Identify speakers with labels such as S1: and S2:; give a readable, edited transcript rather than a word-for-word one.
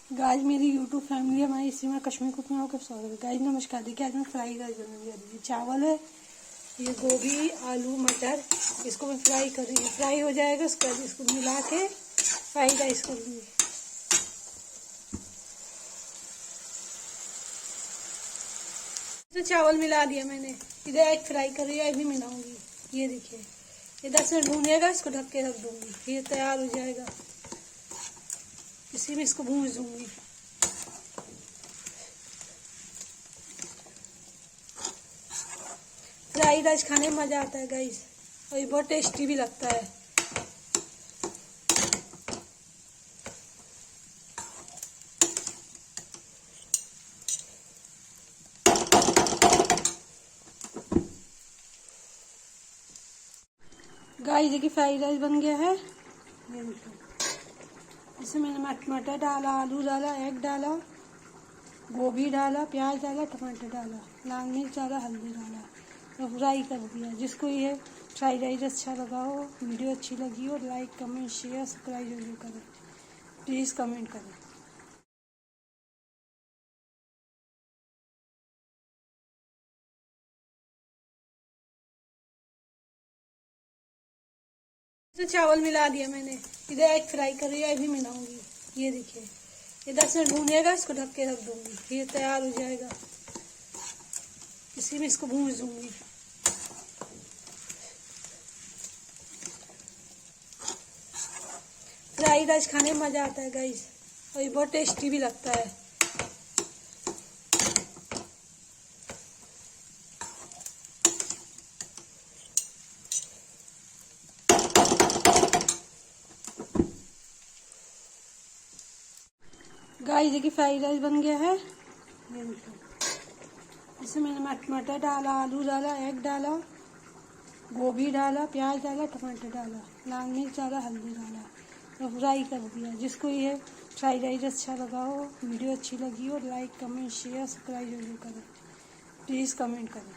S1: Guys मेरी YouTube family हमारी इसी में कश्मीर कुकिंग में स्वागत है। गाइस नमस्कार। देखिए आज मैं फ्राई राइस बनाऊंगी। ये चावल है, ये गोभी, आलू, मटर, इसको मैं फ्राई कर रही हूँ। फ्राई हो जाएगा उसके बाद इसको मिला के फ्राई राइस करूँगी। तो चावल मिला दिया मैंने, इधर एग फ्राई कर रही है, एग भी मिलाऊंगी। ये देखिए, ये 10 मिनट भूनेगा, इसको ढक के रख दूंगी, फिर तैयार हो जाएगा। इसी में इसको भून दूंगी। फ्राई राइस खाने में मज़ा आता है गाइस, और ये बहुत टेस्टी भी लगता है। गाइस देखिए फ्राई राइस बन गया है। ये देखिए, इसमें मैंने मटर डाला, आलू डाला, एग डाला, गोभी डाला, प्याज डाला, टमाटर डाला, लाल मिर्च डाला, हल्दी डाला और फ्राई कर दिया। जिसको ये फ्राई राइस अच्छा लगा हो, वीडियो अच्छी लगी हो, लाइक कमेंट शेयर सब्सक्राइब जरूर करें। प्लीज़ कमेंट करें। तो चावल मिला दिया मैंने, इधर एग फ्राई कर रही है, एग भी मिलाऊंगी। ये देखिए, ये 10 मिनट भूनेगा, इसको ढक के रख दूंगी, फिर तैयार हो जाएगा। इसी में इसको भून दूंगी। फ्राई राइस खाने में मज़ा आता है गाइस, और ये बहुत टेस्टी भी लगता है। गाइस देखिए फ्राई राइस बन गया है। ये देखिए, इसमें मैंने मटर डाला, आलू डाला, एग डाला, गोभी डाला, प्याज डाला, टमाटर डाला, लाल मिर्च डाला, हल्दी डाला और फ्राई कर दिया। जिसको ये फ्राई राइस अच्छा लगा हो, वीडियो अच्छी लगी हो, लाइक कमेंट शेयर सब्सक्राइब जरूर करें। प्लीज़ कमेंट करें।